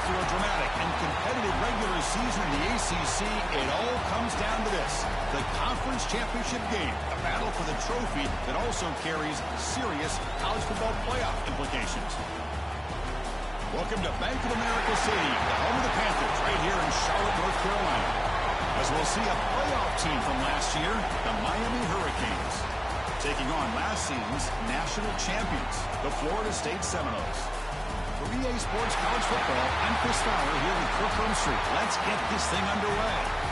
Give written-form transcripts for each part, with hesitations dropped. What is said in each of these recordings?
After a dramatic and competitive regular season in the ACC, it all comes down to this: the conference championship game, a battle for the trophy that also carries serious college football playoff implications. Welcome to Bank of America Stadium, the home of the Panthers, right here in Charlotte, North Carolina. As we'll see a playoff team from last year, the Miami Hurricanes, taking on last season's national champions, the Florida State Seminoles. For EA Sports College Football, I'm Chris Fowler here with Kirk Hermstreet. Let's get this thing underway.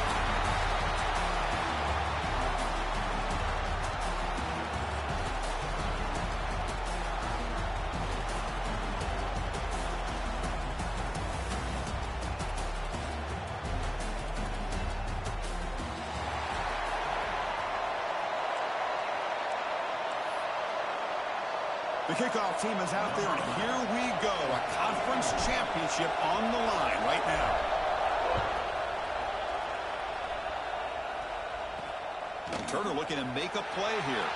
The kickoff team is out there, and here we go. A conference championship on the line right now. Turner looking to make a play here.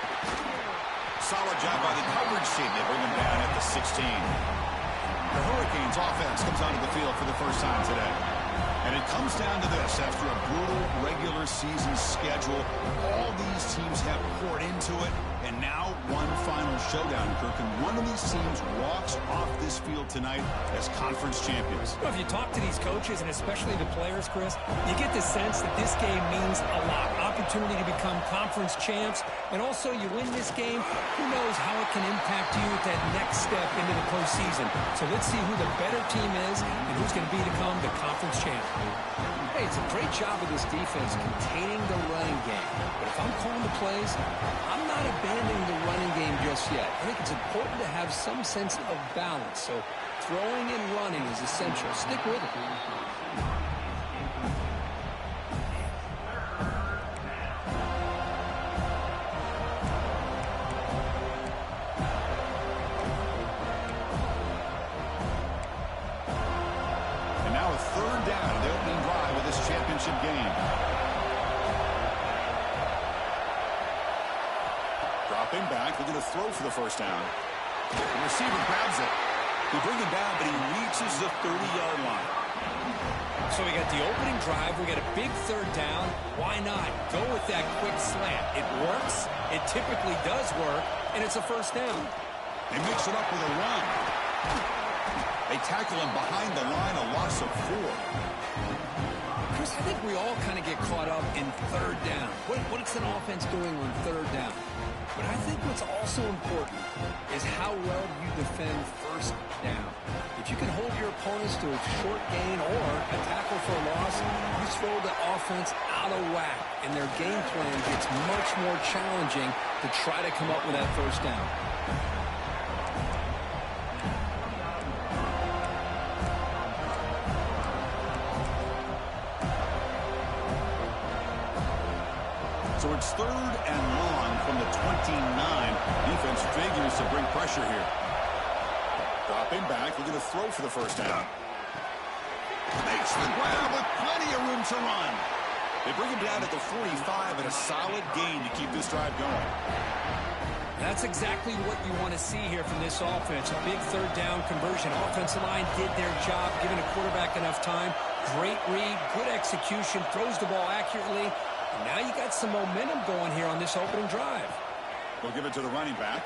Solid job by the coverage team. They bring him down at the 16. The Hurricanes offense comes onto the field for the first time today. And it comes down to this: after a brutal regular season schedule, all these teams have poured into it, and now one final showdown, Kirk, and one of these teams walks off this field tonight as conference champions. Well, if you talk to these coaches, and especially the players, Chris, you get the sense that this game means a lot. Opportunity to become conference champs, and also you win this game, who knows how it can impact you at that next step into the postseason. So let's see who the better team is and who's going to become the conference champ. Hey, it's a great job of this defense containing the running game. But if I'm calling the plays, I'm not abandoning the running game just yet. I think it's important to have some sense of balance. So throwing and running is essential. Stick with it. Third down, the opening drive of this championship game. Dropping back, looking to throw for the first down. The receiver grabs it. They bring him down, but he reaches the 30-yard line. So we got the opening drive. We got a big third down. Why not go with that quick slant? It works. It typically does work, and it's a first down. They mix it up with a run. They tackle him behind the line, a loss of 4. Chris, I think we all kind of get caught up in third down. What's an offense doing on third down? But I think what's also important is how well you defend first down. If you can hold your opponents to a short gain or a tackle for a loss, you throw the offense out of whack, and their game plan gets much more challenging to try to come up with that first down. So it's third and long from the 29. Defense figures to bring pressure here. Dropping back, looking to throw for the first down. Makes the grab with plenty of room to run. They bring him down at the 45 and a solid gain to keep this drive going. That's exactly what you want to see here from this offense. A big third down conversion. Offensive line did their job, giving a quarterback enough time. Great read, good execution, throws the ball accurately. And now you got some momentum going here on this opening drive. They'll give it to the running back.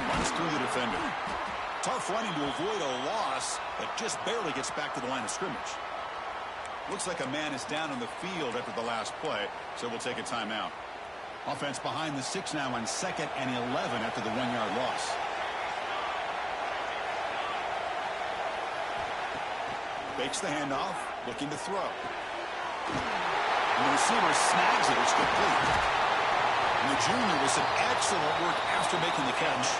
Runs through the defender. Tough running to avoid a loss, but just barely gets back to the line of scrimmage. Looks like a man is down on the field after the last play, so we'll take a timeout. Offense behind the 6 now on 2nd and 11 after the 1-yard loss. Fakes the handoff, looking to throw. And the receiver snags it. It's complete. And the junior with some excellent work after making the catch.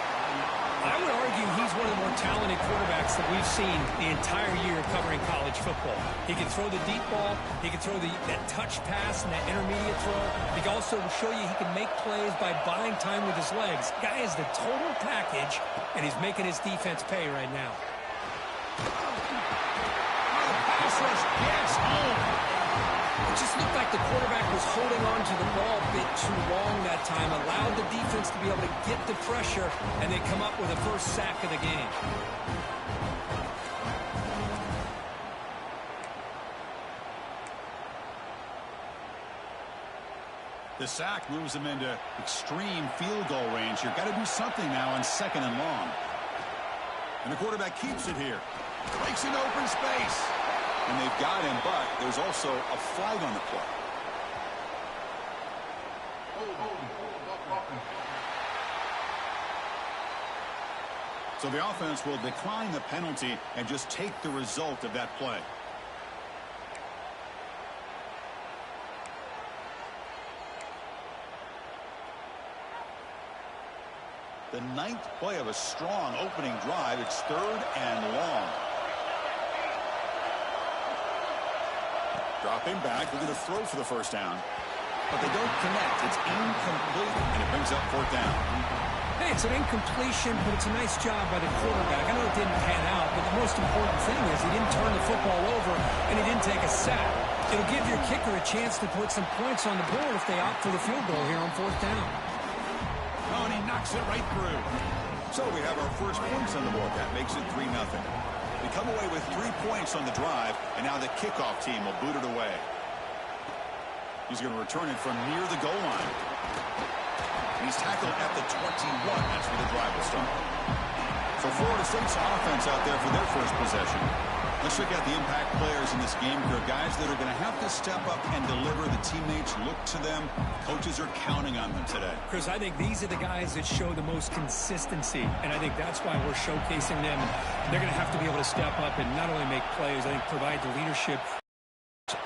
I would argue he's one of the more talented quarterbacks that we've seen the entire year covering college football. He can throw the deep ball. He can throw that touch pass and that intermediate throw. He can also show you he can make plays by buying time with his legs. Guy is the total package, and he's making his defense pay right now. The pass rush gets home. It just looked like the quarterback was holding on to the ball a bit too long that time, allowed the defense to be able to get the pressure, and they come up with a first sack of the game. The sack moves them into extreme field goal range. You've got to do something now on 2nd and long. And the quarterback keeps it here. Breaks into open space. And they've got him, but there's also a flag on the play. So the offense will decline the penalty and just take the result of that play. The 9th play of a strong opening drive. It's 3rd and long. Dropping back. They're going to throw for the first down. But they don't connect. It's incomplete. And it brings up 4th down. Hey, it's an incompletion, but it's a nice job by the quarterback. I know it didn't pan out, but the most important thing is he didn't turn the football over and he didn't take a sack. It'll give your kicker a chance to put some points on the board if they opt for the field goal here on 4th down. Oh, and he knocks it right through. So we have our first points on the board. That makes it 3-0. We come away with 3 points on the drive, and now the kickoff team will boot it away. He's going to return it from near the goal line. And he's tackled at the 21. That's where the drive will start. So Florida State's offense out there for their first possession. Let's check out the impact players in this game. There are guys that are going to have to step up and deliver. The teammates look to them. Coaches are counting on them today. Chris, I think these are the guys that show the most consistency, and I think that's why we're showcasing them. They're going to have to be able to step up and not only make plays, I think provide the leadership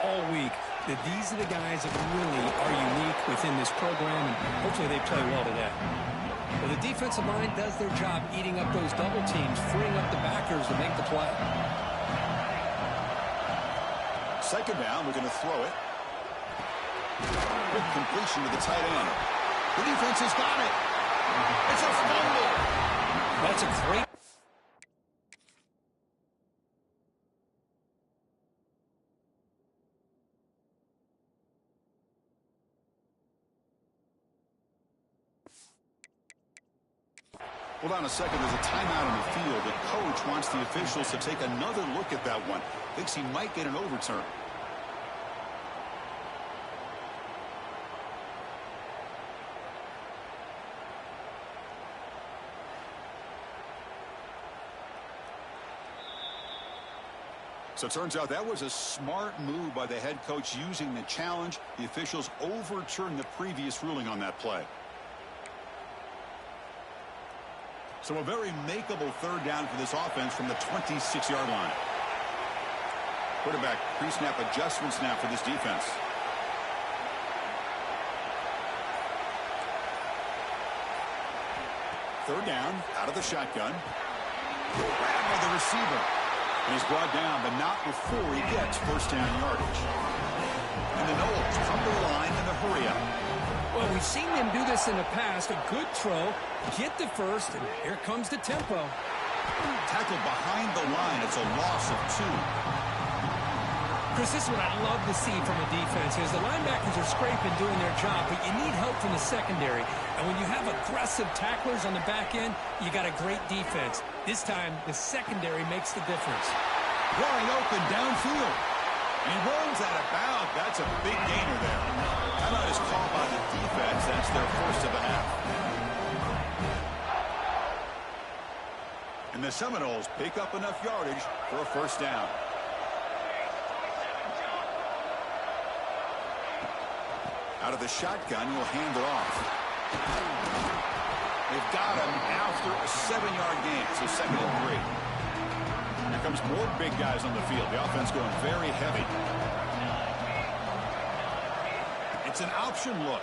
all week. That these are the guys that really are unique within this program, and hopefully they play well today. Well, the defensive line does their job eating up those double teams, freeing up the backers to make the play. 2nd down, we're going to throw it. Quick completion to the tight end. The defense has got it. It's a fumble. That's a great. Hold on a second. There's a timeout on the field. The coach wants the officials to take another look at that one. Thinks he might get an overturn. So it turns out that was a smart move by the head coach using the challenge. The officials overturned the previous ruling on that play. So a very makeable 3rd down for this offense from the 26-yard line. Quarterback pre-snap adjustments now for this defense. Third down, out of the shotgun. Grabbed by the receiver. And he's brought down, but not before he gets first down yardage. And the Noles come to the line in the hurry-up. Well, we've seen them do this in the past. A good throw, get the first, and here comes the tempo. Tackled behind the line. It's a loss of 2. Chris, this is what I love to see from a defense is the linebackers are scraping, doing their job, but you need help from the secondary. And when you have aggressive tacklers on the back end, you got a great defense. This time, the secondary makes the difference. Wide open downfield. He rolls out of bounds. That's a big gainer there. Timeout is called by the defense. That's their first of the half. And the Seminoles pick up enough yardage for a first down. Out of the shotgun, he'll hand it off. They've got him after a 7-yard gain, so 2nd and 3. Here comes more big guys on the field. The offense going very heavy. It's an option look.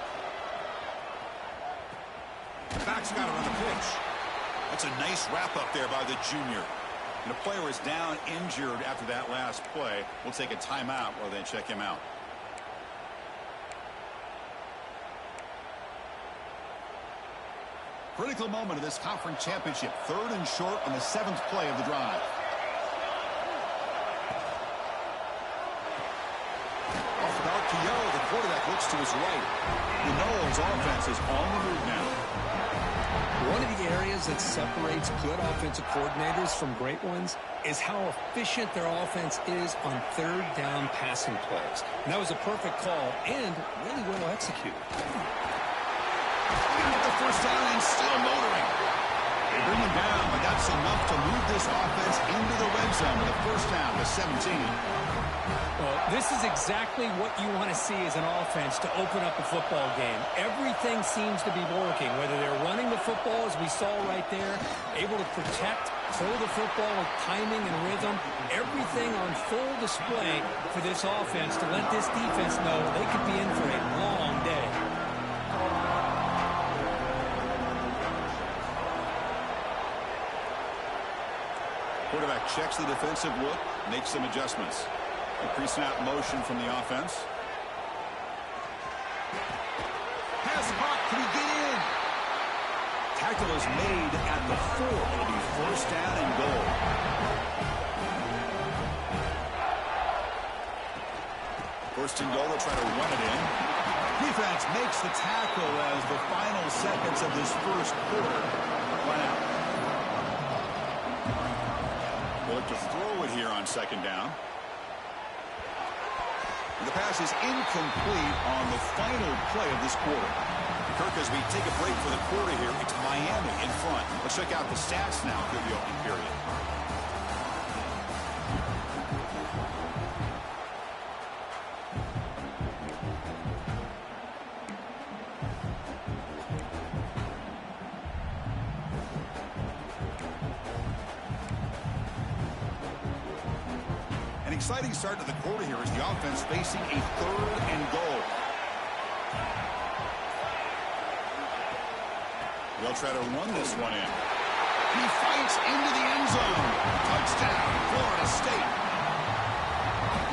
The back's got it on the pitch. That's a nice wrap-up there by the junior. And the player is down injured after that last play. We'll take a timeout while they check him out. Critical moment of this conference championship. 3rd and short on the 7th play of the drive. Off of RPO, the quarterback looks to his right. The Noles offense is on the move now. One of the areas that separates good offensive coordinators from great ones is how efficient their offense is on third down passing plays. And that was a perfect call and really well executed. Gonna get the first down and still motoring. They bring him down, but that's enough to move this offense into the red zone with a first down to 17. Well, this is exactly what you want to see as an offense to open up a football game. Everything seems to be working, whether they're running the football, as we saw right there, able to protect, throw the football with timing and rhythm, everything on full display for this offense to let this defense know they could be in for a long day. Quarterback checks the defensive look, makes some adjustments. A pre-snap motion from the offense. Pass caught. Can he get in? Tackle is made at the 4. It'll be first down and goal. First and goal. They'll try to run it in. Defense makes the tackle as the final seconds of this first quarter run out. They'll look to throw it here on second down. The pass is incomplete on the final play of this quarter. Kirk, as we take a break for the quarter here, it's Miami in front. Let's check out the stats now through the opening period. An exciting start to the quarter here as the offense facing a third and goal. They'll try to run this one in. He fights into the end zone. Touchdown, Florida State.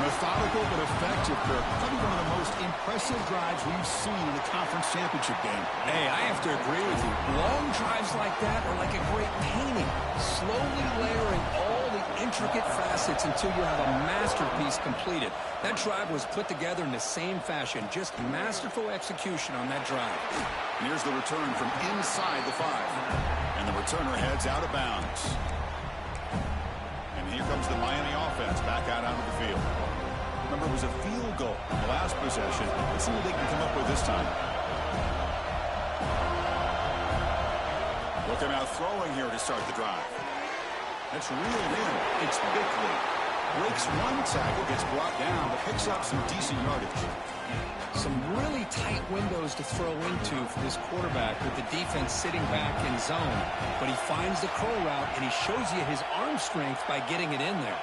Methodical but effective, Kirk. Probably one of the most impressive drives we've seen in the conference championship game. Hey, I have to agree with you. Long drives like that are like a great painting, slowly layering all the intricate facets until you have a masterpiece completed. That drive was put together in the same fashion, just masterful execution on that drive. And here's the return from inside the 5. And the returner heads out of bounds. And here comes the Miami offense back out onto the field. Remember, it was a field goal on the last possession. Let's see what they can come up with this time. Looking out throwing here to start the drive. That's reeled in. It's Bickley. Breaks one tackle, gets brought down, but picks up some decent yardage. Some really tight windows to throw into for this quarterback with the defense sitting back in zone. But he finds the curl route, and he shows you his arm strength by getting it in there.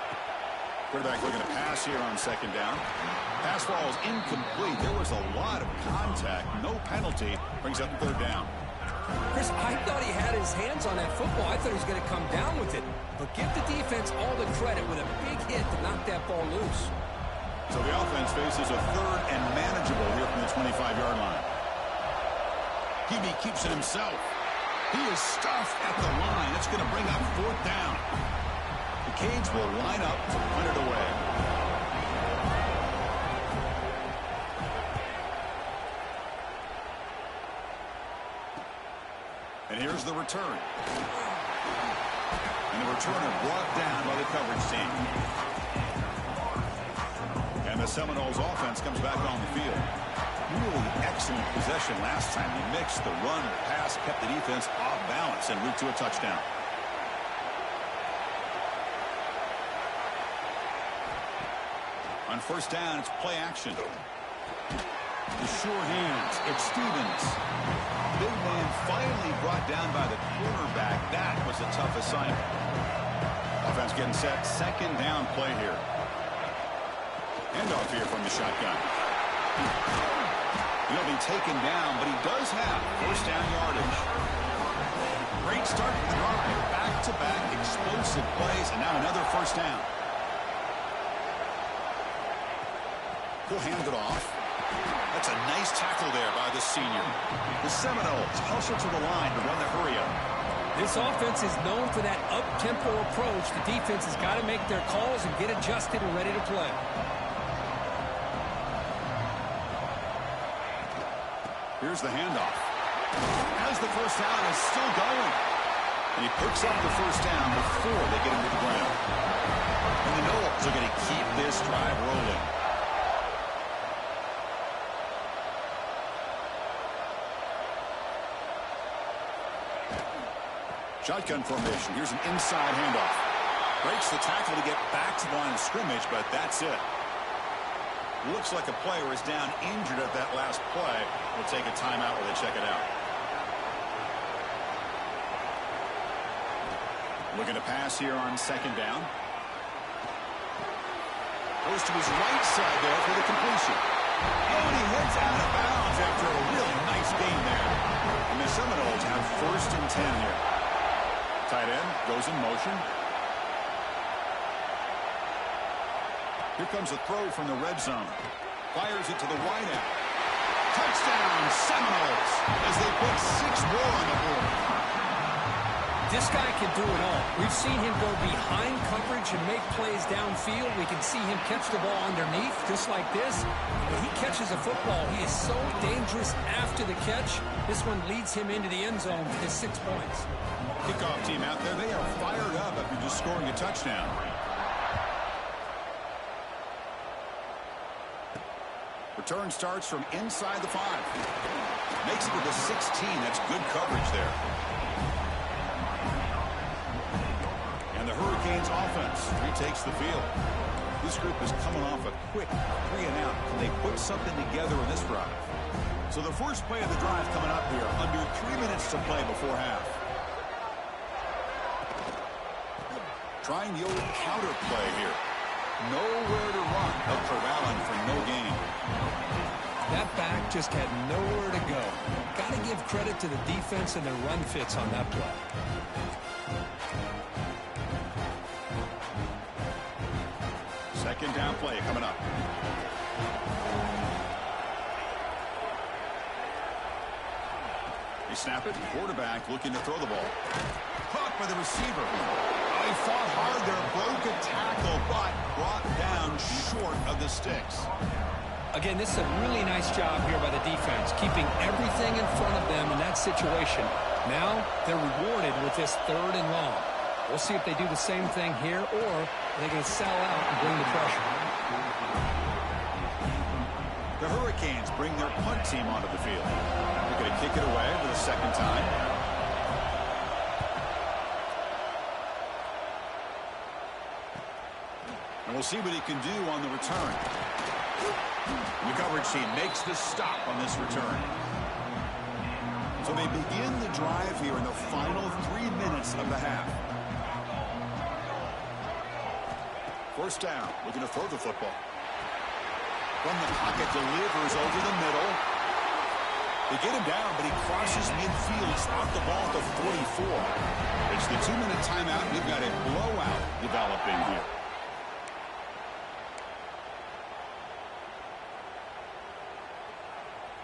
Quarterback looking to pass here on second down. Pass ball is incomplete. There was a lot of contact. No penalty. Brings up third down. Chris, I thought he had his hands on that football. I thought he was going to come down with it. But give the defense all the credit with a big hit to knock that ball loose. So the offense faces a third and manageable here from the 25-yard line. Hebe keeps it himself. He is stuffed at the line. That's going to bring up fourth down. The Canes will line up to punt it away. And here's the return. And the returner brought down by the coverage team. And the Seminoles offense comes back on the field. Really excellent possession last time. He mixed the run, the pass, kept the defense off balance en route to a touchdown. On first down, it's play action. The sure hands. It's Stevens. Big man finally brought down by the cornerback. That was a tough assignment. Offense getting set. Second down play here. Handoff here from the shotgun. He'll be taken down, but he does have first down yardage. Great start to the drive. Back-to-back explosive plays, and now another first down. He'll hand it off. That's a nice tackle there by the senior. The Seminoles hustle to the line to run the hurry-up. This offense is known for that up-tempo approach. The defense has got to make their calls and get adjusted and ready to play. Here's the handoff. As the first down is still going. And he picks up the first down before they get him to the ground. And the Noles are going to keep this drive rolling. Shotgun formation. Here's an inside handoff. Breaks the tackle to get back to the line of scrimmage, but that's it. Looks like a player is down injured at that last play. We'll take a timeout while they check it out. Looking to pass here on second down. Goes to his right side there for the completion. Oh, and he heads out of bounds after a really nice gain there. And the Seminoles have 1st and 10 here. Tight end goes in motion. Here comes a throw from the red zone. Fires it to the wideout. Touchdown, Seminoles, as they put 6 more on the board. This guy can do it all. We've seen him go behind coverage and make plays downfield. We can see him catch the ball underneath, just like this. When he catches a football, he is so dangerous after the catch. This one leads him into the end zone for his 6 points. Kickoff team out there, they are fired up after just scoring a touchdown. Return starts from inside the 5. Makes it to the 16. That's good coverage there. And the Hurricanes offense retakes the field. This group is coming off a quick 3 and out. Can they put something together in this drive? So the first play of the drive coming up here. Under 3 minutes to play before half. Trying the old counter play here. Nowhere to run, but corralling for no gain. That back just had nowhere to go. Got to give credit to the defense and their run fits on that play. Second down play coming up. They snap it. Quarterback looking to throw the ball. Caught by the receiver. He fought hard there, broke a tackle, but brought down short of the sticks. Again, this is a really nice job here by the defense, keeping everything in front of them in that situation. Now they're rewarded with this 3rd and long. We'll see if they do the same thing here, or they're going to sell out and bring the pressure. The Hurricanes bring their punt team onto the field. They're going to kick it away for the 2nd time. And we'll see what he can do on the return. And the coverage team makes the stop on this return. So they begin the drive here in the final 3 minutes of the half. First down, looking to throw the football. From the pocket, delivers over the middle. They get him down, but he crosses midfield, stopped the ball at the 44. It's the 2-minute timeout. We've got a blowout developing here.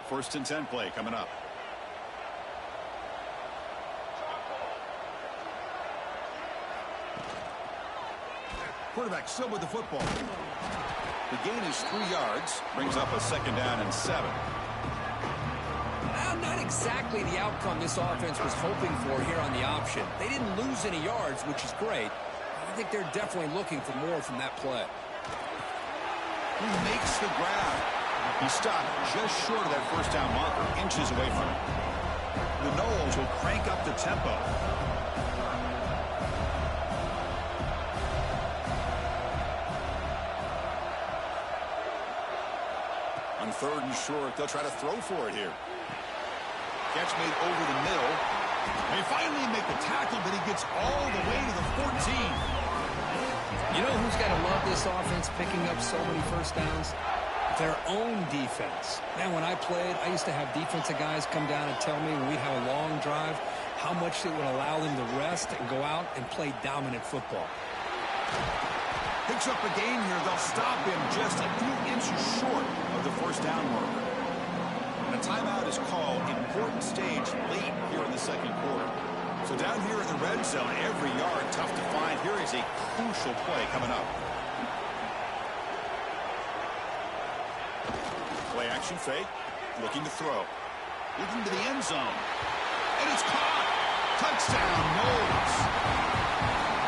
First and 10 play coming up. Quarterback still with the football. The gain is 3 yards. Brings up a 2nd down and 7. Not exactly the outcome this offense was hoping for here on the option. They didn't lose any yards, which is great. I think they're definitely looking for more from that play. He makes the grab. He stopped just short of that first down marker, inches away from it. The Noles will crank up the tempo. On 3rd and short, they'll try to throw for it here. Catch made over the middle. They finally make the tackle, but he gets all the way to the 14. You know who's got to love this offense picking up so many first downs? Their own defense. Man, when I played, I used to have defensive guys come down and tell me when we'd have a long drive how much it would allow them to rest and go out and play dominant football. Picks up a gain here. They'll stop him just a few inches short of the first down marker. And a timeout is called. Important stage late here in the 2nd quarter. So down here in the red zone, every yard tough to find. Here is a crucial play coming up. Play action fake, looking to throw. Looking to the end zone. And it's caught. Touchdown, Knowles.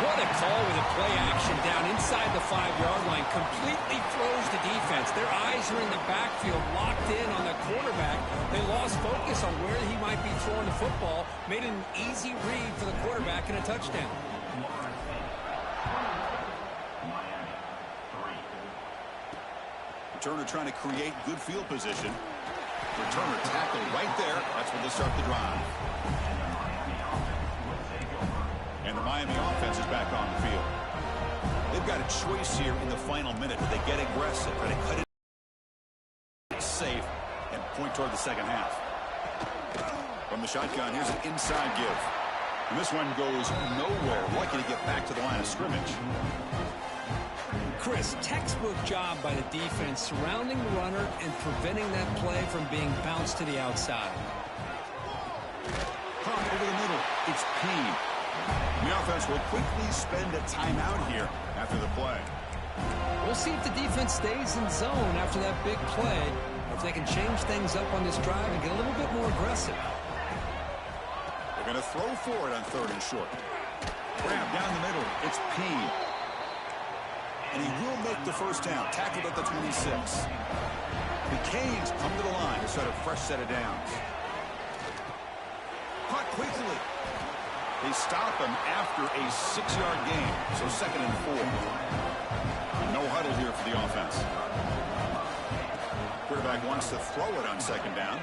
What a call with a play action down inside the 5-yard line. Completely throws the defense. Their eyes are in the backfield, locked in on the quarterback. They lost focus on where he might be throwing the football. Made an easy read for the quarterback and a touchdown. Returner trying to create good field position. Returner tackled right there. That's when they start the drive. And the Miami offense is back on the field. They've got a choice here in the final minute. Do they get aggressive? Try to cut it safe and point toward the second half. From the shotgun, here's an inside give. And this one goes nowhere. Lucky to get back to the line of scrimmage. Chris, textbook job by the defense surrounding the runner and preventing that play from being bounced to the outside. Caught over the middle. It's Payne. The offense will quickly spend a timeout here after the play. We'll see if the defense stays in zone after that big play, or if they can change things up on this drive and get a little bit more aggressive. They're going to throw for it on 3rd and short. Grab down the middle. It's Payne. And he will make the first down. Tackled at the 26. The Canes come to the line to start a fresh set of downs. Caught quickly. They stop him after a 6-yard gain. So 2nd and 4. No huddle here for the offense. Quarterback wants to throw it on 2nd down.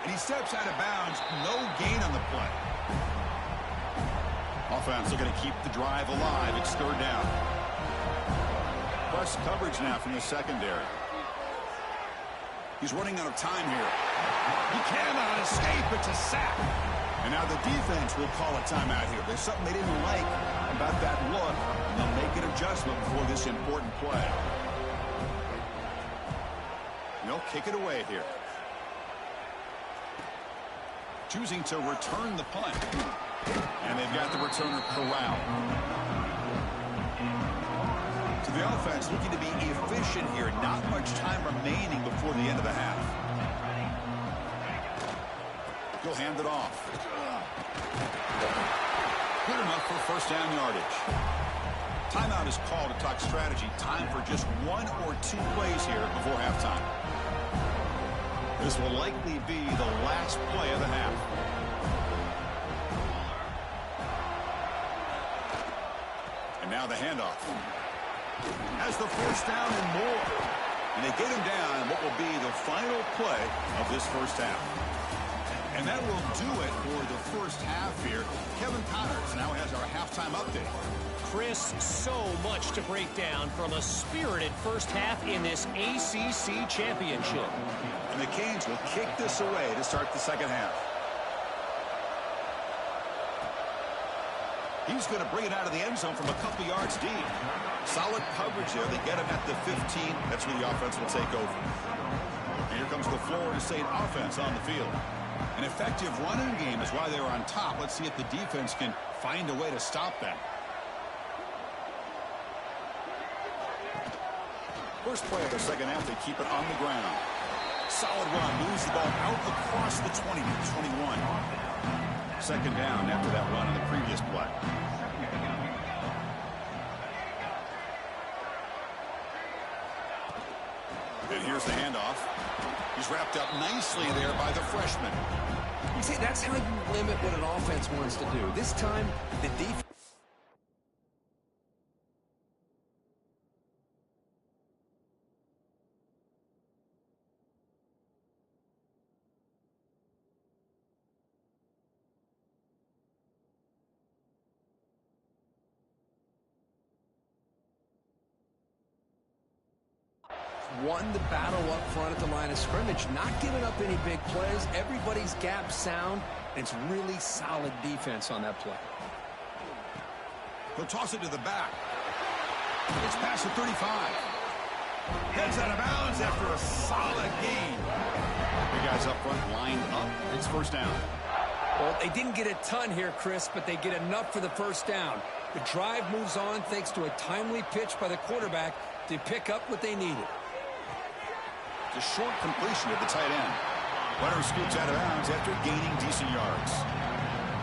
And he steps out of bounds. No gain on the play. Offense looking to keep the drive alive. It's 3rd down. Plus coverage now from the secondary. He's running out of time here. He cannot escape. It's a sack. And now the defense will call a timeout here. There's something they didn't like about that look. And they'll make an adjustment before this important play. And they'll kick it away here. Choosing to return the punt. And they've got the returner corralled. So the offense looking to be efficient here. Not much time remaining before the end of the half. He'll hand it off. Good enough for first down yardage. Timeout is called to talk strategy. Time for just 1 or 2 plays here before halftime. This will likely be the last play of the half. And now the handoff. Has the first down and more. And they get him down what will be the final play of this first half. And that will do it for the first half here. Kevin Connors now has our halftime update. Chris, so much to break down from a spirited first half in this ACC championship. And the Canes will kick this away to start the second half. He's going to bring it out of the end zone from a couple yards deep. Solid coverage there. They get him at the 15. That's where the offense will take over. And here comes the Florida State offense on the field. An effective running game is why they're on top. Let's see if the defense can find a way to stop that. First play of the second half, they keep it on the ground. Solid run, moves the ball out across the 20 to 21. Second down after that run on the previous play. And here's the handoff. He's wrapped up nicely there by the freshman. You see, that's how you limit what an offense wants to do. This time, the defense. Won the battle up front at the line of scrimmage, not giving up any big plays. Everybody's gap sound, and it's really solid defense on that play. He'll toss it to the back. It's past the 35. Heads out of bounds after a solid gain. The guys up front lined up. It's first down. Well, they didn't get a ton here, Chris, but they get enough for the first down. The drive moves on thanks to a timely pitch by the quarterback to pick up what they needed. It's a short completion to the tight end. Runner scoots out of bounds after gaining decent yards.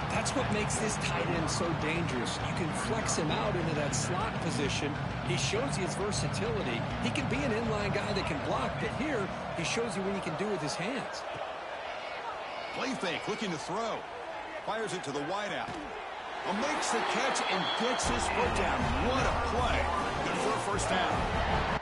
That's what makes this tight end so dangerous. You can flex him out into that slot position. He shows you his versatility. He can be an inline guy that can block, but here he shows you what he can do with his hands. Play fake, looking to throw. Fires it to the wideout. Makes the catch and gets his foot down. What a play. Good for a first down.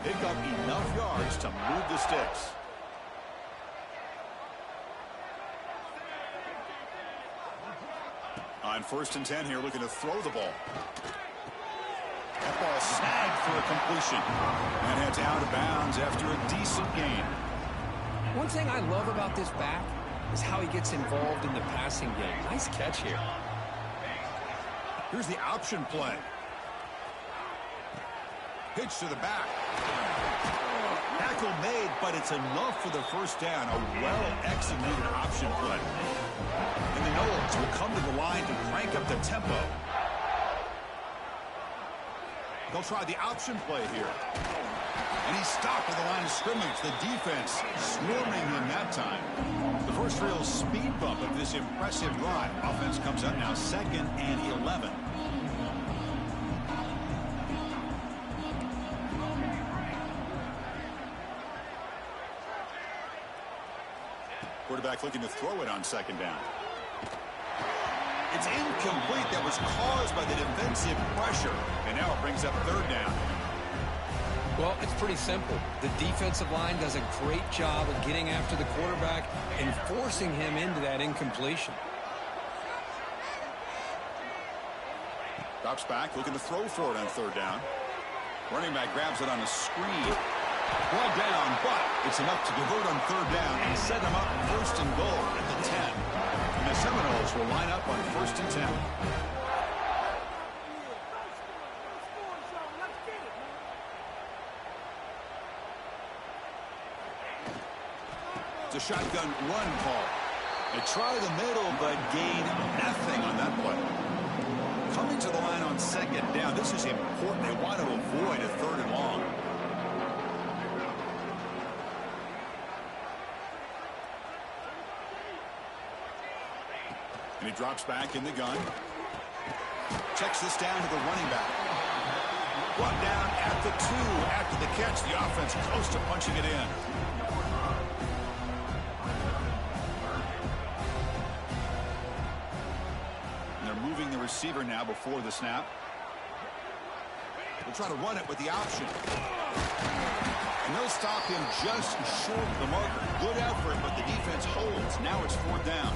Pick up enough yards to move the sticks. On 1st and 10 here, looking to throw the ball. That ball snagged for a completion. And heads out of bounds after a decent gain. One thing I love about this back is how he gets involved in the passing game. Nice catch here. Here's the option play. Pitch to the back. Tackle made, but it's enough for the first down. A well-executed option play. And the Noles will come to the line to crank up the tempo. They'll try the option play here. And he's stopped at the line of scrimmage. The defense swarming him that time. The first real speed bump of this impressive drive. Offense comes up now 2nd and 11. Quarterback looking to throw it on 2nd down. It's incomplete. That was caused by the defensive pressure. And now it brings up 3rd down. Well, it's pretty simple. The defensive line does a great job of getting after the quarterback and forcing him into that incompletion. Drops back, looking to throw for it on 3rd down. Running back grabs it on a screen. Brought down, but it's enough to convert on 3rd down and set them up 1st and goal at the 10. And the Seminoles will line up on 1st and 10. It's a shotgun run call. They try the middle, but gain nothing on that play. Coming to the line on 2nd down. This is important. They want to avoid a 3rd and long. And he drops back in the gun. Checks this down to the running back. Brought down at the 2 after the catch. The offense close to punching it in. And they're moving the receiver now before the snap. They'll try to run it with the option. And they'll stop him just short of the marker. Good effort, but the defense holds. Now it's 4th down.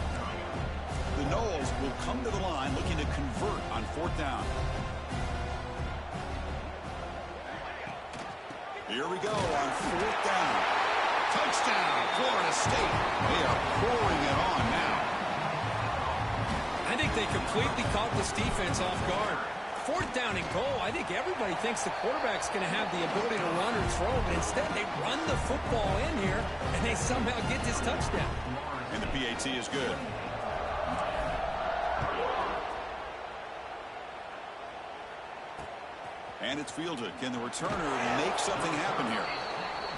The Noles will come to the line looking to convert on 4th down. Here we go on 4th down. Touchdown, Florida State. They are pouring it on now. I think they completely caught this defense off guard. 4th down and goal. I think everybody thinks the quarterback's going to have the ability to run or throw, but instead they run the football in here, and they somehow get this touchdown. And the PAT is good. And it's fielded. Can the returner make something happen here?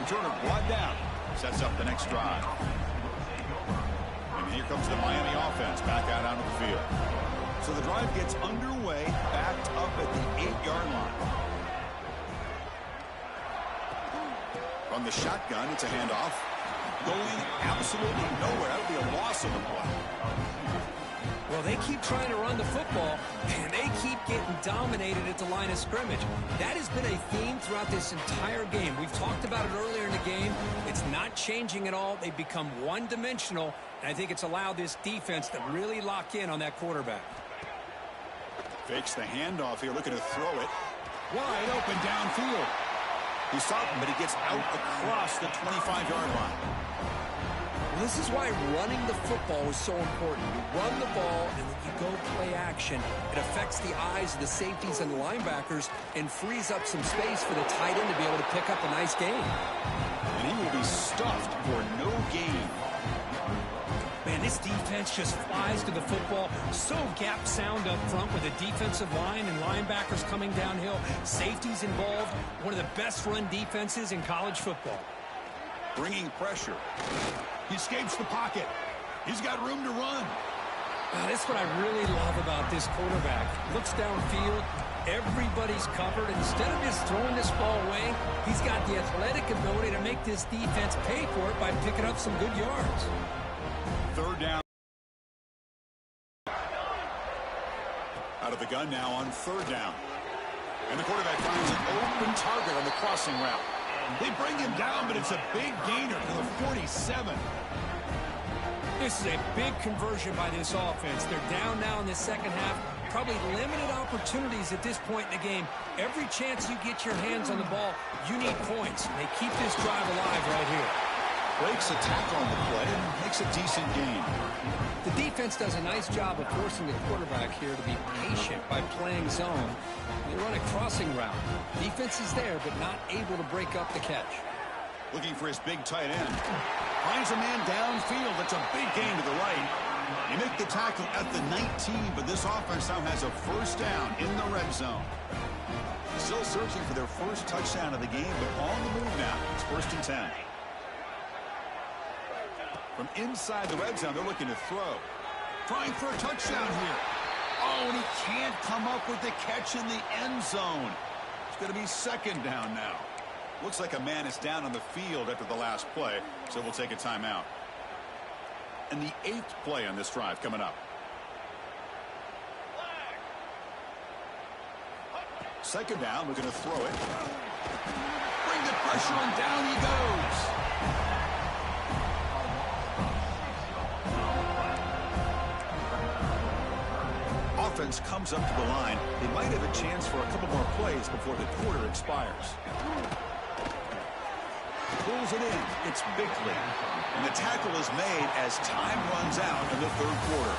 Returner brought down. Sets up the next drive. And here comes the Miami offense back out onto the field. So the drive gets underway, backed up at the 8-yard line. From the shotgun, it's a handoff. Going absolutely nowhere. That would be a loss of the play. Well, they keep trying to run the football, and they keep getting dominated at the line of scrimmage. That has been a theme throughout this entire game. We've talked about it earlier in the game. It's not changing at all. They've become one-dimensional, and I think it's allowed this defense to really lock in on that quarterback. Fakes the handoff here, looking to throw it. Wide open downfield. He saw it, but he gets out across the 25-yard line. Well, this is why running the football is so important. You run the ball, and then you go play action. It affects the eyes of the safeties and the linebackers and frees up some space for the tight end to be able to pick up a nice gain. And he will be stuffed for no gain. Man, this defense just flies to the football. So gap sound up front with a defensive line and linebackers coming downhill. Safeties involved. One of the best run defenses in college football. Bringing pressure. He escapes the pocket. He's got room to run. That's what I really love about this quarterback. Looks downfield. Everybody's covered. Instead of just throwing this ball away, he's got the athletic ability to make this defense pay for it by picking up some good yards. Third down. Out of the gun now on third down. And the quarterback finds an open target on the crossing route. They bring him down, but it's a big gainer to the 47. This is a big conversion by this offense. They're down now in the second half. Probably limited opportunities at this point in the game. Every chance you get your hands on the ball, you need points. They keep this drive alive right here. Breaks a tackle on the play and makes a decent gain. The defense does a nice job of forcing the quarterback here to be patient by playing zone. They run a crossing route. Defense is there, but not able to break up the catch. Looking for his big tight end. Finds a man downfield. That's a big gain to the right. They make the tackle at the 19, but this offense now has a first down in the red zone. Still searching for their first touchdown of the game, but on the move now. It's 1st and 10. From inside the red zone, they're looking to throw. Trying for a touchdown here. Oh, and he can't come up with the catch in the end zone. It's going to be second down now. Looks like a man is down on the field after the last play, so we'll take a timeout. And the 8th play on this drive coming up. Second down, we're going to throw it. Bring the pressure, and down he goes. Offense comes up to the line. They might have a chance for a couple more plays before the quarter expires. Pulls it in. It's Bickley. And the tackle is made as time runs out in the third quarter.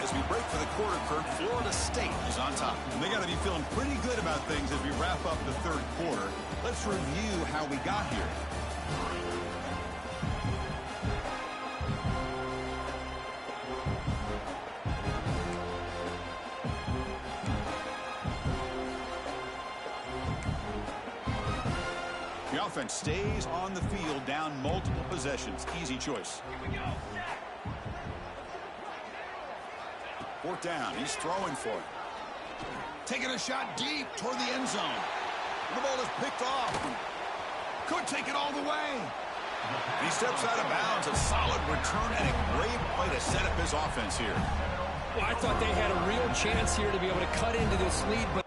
As we break for the quarter, Kirk, Florida State is on top. And they got to be feeling pretty good about things as we wrap up the third quarter. Let's review how we got here. The offense stays on the field, down multiple possessions. Easy choice. Here we go. Fourth down. He's throwing for it. Taking a shot deep toward the end zone. The ball is picked off. Could take it all the way. He steps out of bounds. A solid return and a great play to set up his offense here. Well, I thought they had a real chance here to be able to cut into this lead, but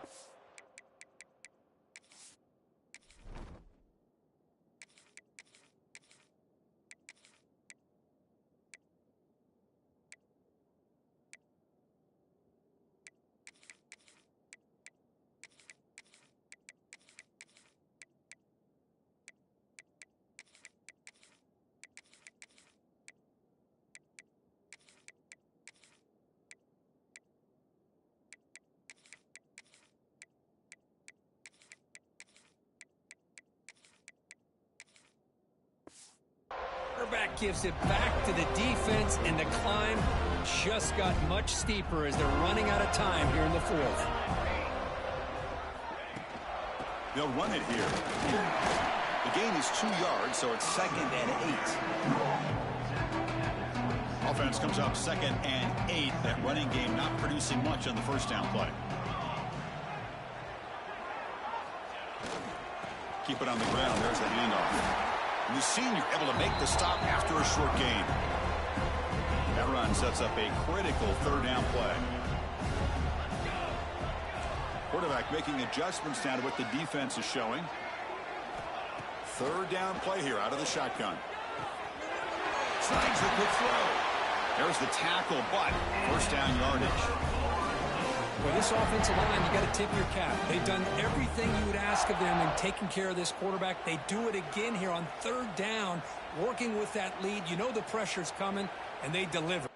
quarterback gives it back to the defense, and the climb just got much steeper as they're running out of time here in the fourth. They'll run it here. The gain is 2 yards, so it's 2nd and 8. Offense comes up 2nd and 8. That running game not producing much on the first down play. Keep it on the ground. There's the handoff. And the senior able to make the stop after a short gain. That run sets up a critical third down play. Quarterback making adjustments down to what the defense is showing. Third down play here out of the shotgun. Slides the quick throw. There's the tackle, but first down yardage. Well, this offensive line, you got to tip your cap. They've done everything you would ask of them in taking care of this quarterback. They do it again here on third down, working with that lead. You know the pressure's coming, and they deliver.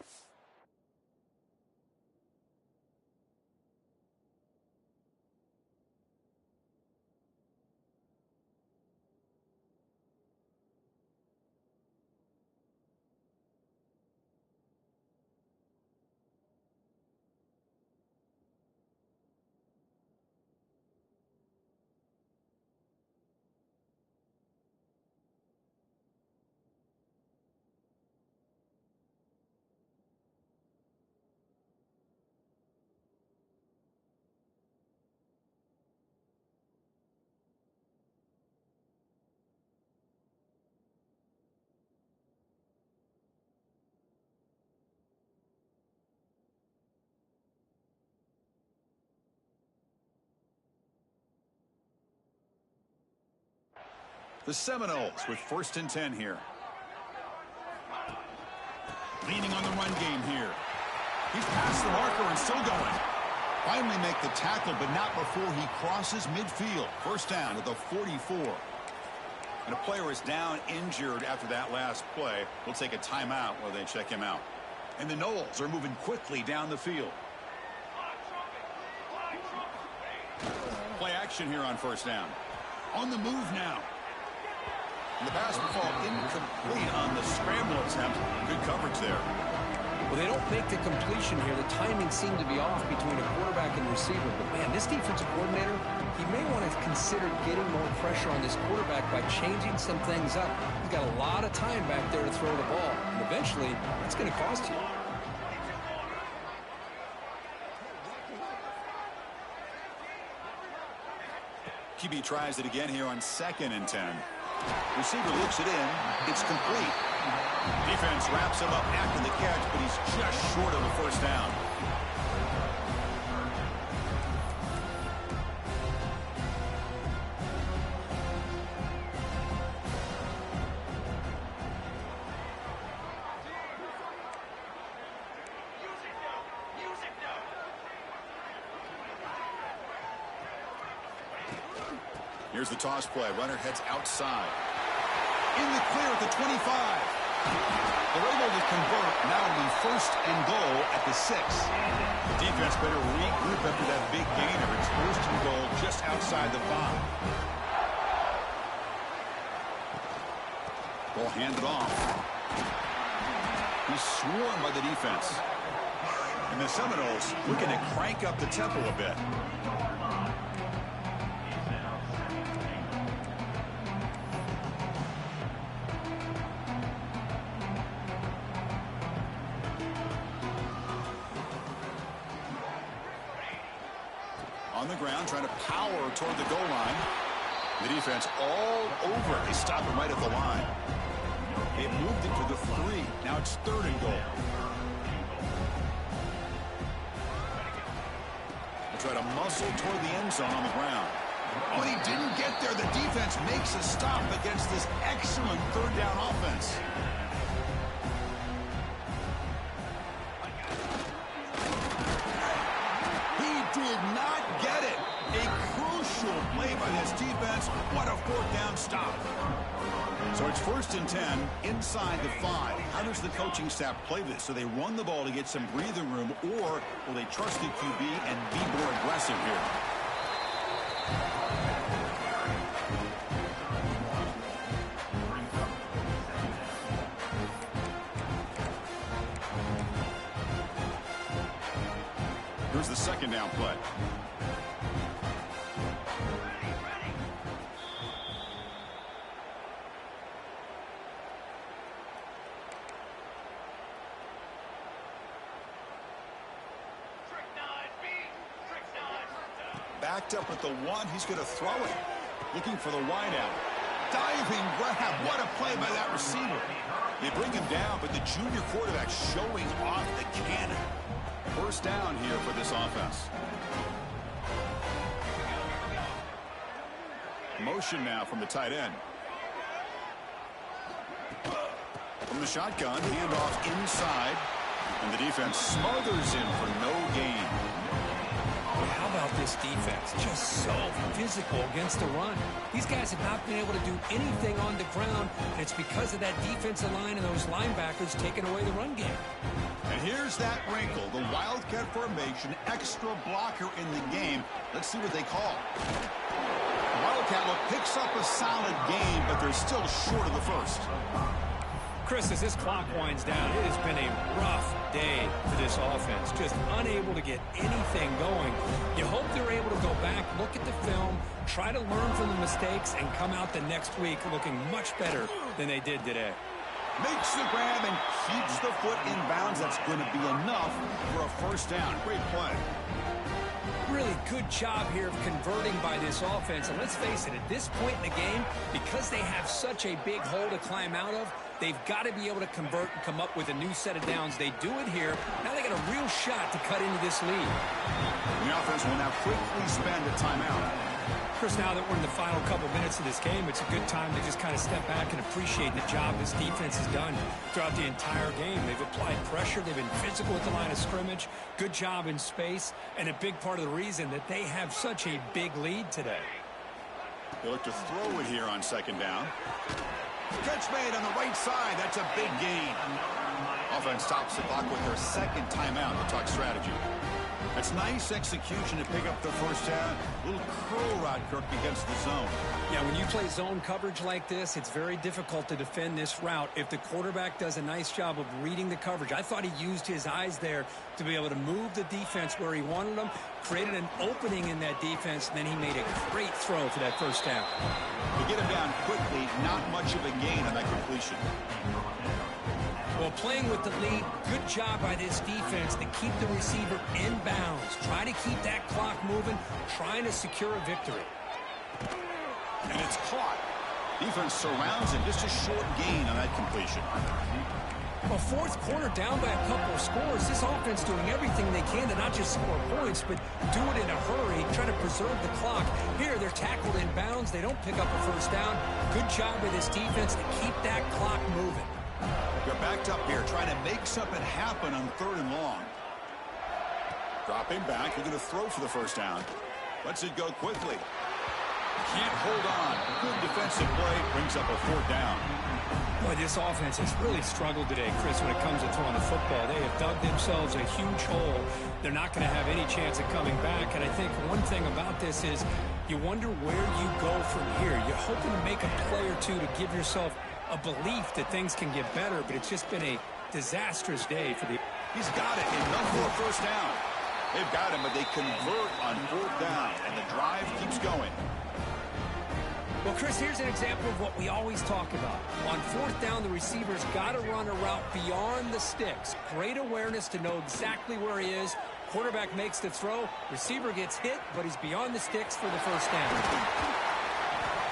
The Seminoles with 1st and 10 here. Leaning on the run game here. He's past the marker and still going. Finally make the tackle, but not before he crosses midfield. 1st down at the 44. And a player is down injured after that last play. We'll take a timeout while they check him out. And the Noles are moving quickly down the field. Play action here on 1st down. On the move now. And the pass will fall incomplete on the scramble attempt. Good coverage there. Well, they don't make the completion here. The timing seemed to be off between a quarterback and receiver. But, man, this defensive coordinator, he may want to consider getting more pressure on this quarterback by changing some things up. He's got a lot of time back there to throw the ball. And eventually, it's going to cost you. QB tries it again here on 2nd and 10. Receiver looks it in. It's complete. Defense wraps him up after the catch, but he's just short of the 1st down. Here's the toss play. Runner heads outside. In the clear at the 25. They're able to convert. Now it'll be 1st and goal at the 6. The defense better regroup after that big gainer. It's 1st and goal just outside the 5. Ball handed off. He's swarmed by the defense. And the Seminoles looking to crank up the tempo a bit. On the ground, trying to power toward the goal line. The defense all over it. They stop him right at the line. They've moved it to the 3. Now it's 3rd and goal. They try to muscle toward the end zone on the ground. But he didn't get there. The defense makes a stop against this excellent 3rd down offense. Did not get it. A crucial play by this defense. What a 4th down stop. So it's 1st and 10 inside the 5. How does the coaching staff play this? So they run the ball to get some breathing room, or will they trust the QB and be more aggressive here? Here's the 2nd down play. Backed up at the 1. He's going to throw it. Looking for the wideout. Diving grab. What a play by that receiver. They bring him down, but the junior quarterback showing off the cannon. 1st down here for this offense. Motion now from the tight end. From the shotgun, handoff inside. And the defense smothers him for no gain. How about this defense? Just so physical against the run. These guys have not been able to do anything on the ground, and it's because of that defensive line and those linebackers taking away the run game. And here's that wrinkle, the Wildcat formation, extra blocker in the game. Let's see what they call. The Wildcat look picks up a solid game, but they're still short of the first. Chris, as this clock winds down, it has been a rough day for this offense. Just unable to get anything going. You hope they're able to go back, look at the film, try to learn from the mistakes, and come out the next week looking much better than they did today. Makes the grab and keeps the foot in bounds. That's going to be enough for a first down. Great play. Really good job here of converting by this offense. And let's face it, at this point in the game, because they have such a big hole to climb out of, they've got to be able to convert and come up with a new set of downs. They do it here. Now they got a real shot to cut into this lead. The offense will now quickly spend a timeout. Chris, now that we're in the final couple minutes of this game, it's a good time to just kind of step back and appreciate the job this defense has done throughout the entire game. They've applied pressure. They've been physical at the line of scrimmage. Good job in space, and a big part of the reason that they have such a big lead today. They look to throw it here on second down. Catch made on the right side. That's a big gain. Offense stops the clock with their second timeout to talk strategy. That's nice execution to pick up the first down. A little curl rod, Kirk, against the zone. Yeah, when you play zone coverage like this, it's very difficult to defend this route if the quarterback does a nice job of reading the coverage. I thought he used his eyes there to be able to move the defense where he wanted them, created an opening in that defense, and then he made a great throw for that first down. To get him down quickly, not much of a gain on that completion. Well, playing with the lead, good job by this defense to keep the receiver in bounds. Try to keep that clock moving, trying to secure a victory. And it's caught. Defense surrounds it. Just a short gain on that completion. Well, fourth quarter down by a couple of scores. This offense doing everything they can to not just score points, but do it in a hurry, try to preserve the clock. Here, they're tackled in bounds. They don't pick up a first down. Good job by this defense to keep that clock moving. They're backed up here, trying to make something happen on third and long. Dropping back, they're going to throw for the first down. Lets it go quickly. Can't hold on. Good defensive play, brings up a fourth down. Boy, this offense has really struggled today, Chris, when it comes to throwing the football. They have dug themselves a huge hole. They're not going to have any chance of coming back. And I think one thing about this is you wonder where you go from here. You're hoping to make a play or two to give yourself a belief that things can get better, but it's just been a disastrous day for the... He's got it. Enough for a first down. They've got him, but they convert on fourth down, and the drive keeps going. Well, Chris, here's an example of what we always talk about. On fourth down, the receiver's got to run a route beyond the sticks. Great awareness to know exactly where he is. Quarterback makes the throw. Receiver gets hit, but he's beyond the sticks for the first down.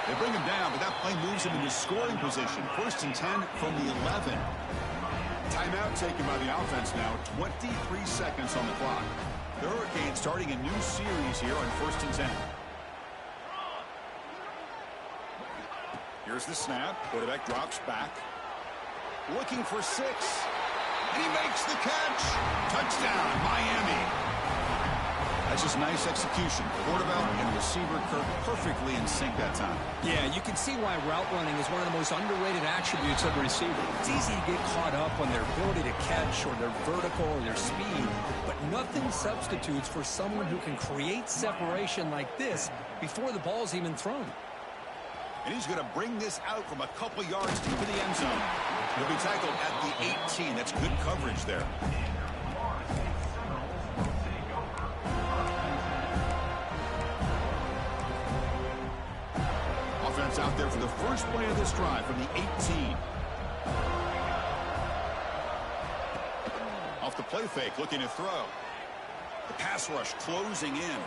They bring him down, but that play moves him into scoring position. First and 10 from the 11. Timeout taken by the offense now. 23 seconds on the clock. The Hurricanes starting a new series here on first and 10. Here's the snap. Quarterback drops back. Looking for 6. And he makes the catch. Touchdown, Miami. That's just nice execution. Quarterback and receiver Kirk perfectly in sync that time. Yeah, you can see why route running is one of the most underrated attributes of a receiver. It's easy to get caught up on their ability to catch or their vertical or their speed, but nothing substitutes for someone who can create separation like this before the ball's even thrown. And he's going to bring this out from a couple yards deep in the end zone. He'll be tackled at the 18. That's good coverage there. Offense out there for the first play of this drive from the 18. Off the play fake, looking to throw. The pass rush closing in.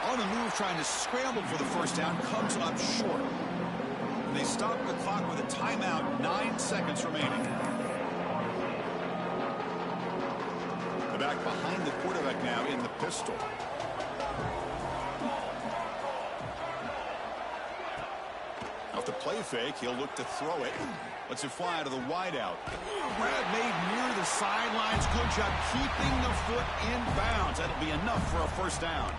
On the move, trying to scramble for the first down, comes up short. And they stop the clock with a timeout, 9 seconds remaining. The back behind the quarterback now in the pistol. Off the play fake, he'll look to throw it. Lets it fly to the wideout. Grab made near the sidelines. Good job keeping the foot in bounds. That'll be enough for a first down.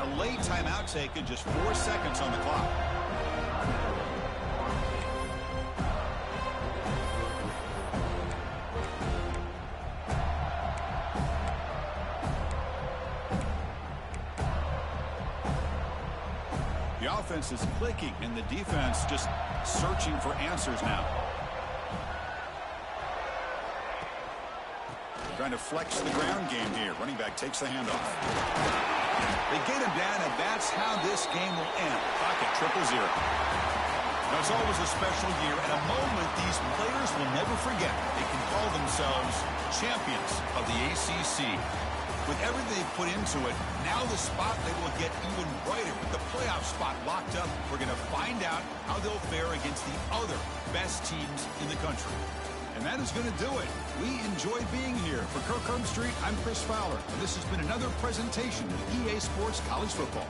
A late timeout taken, just 4 seconds on the clock. The offense is clicking, and the defense just searching for answers now. Trying to flex the ground game here. Running back takes the handoff. They get him down, and that's how this game will end. Clock at 0-0. Now, it's always a special year, and a moment these players will never forget. They can call themselves champions of the ACC. With everything they put into it, now the spotlight will get even brighter. With the playoff spot locked up, we're going to find out how they'll fare against the other best teams in the country. And that is going to do it. We enjoy being here. For Kirk Street, I'm Chris Fowler, and this has been another presentation of EA Sports College Football.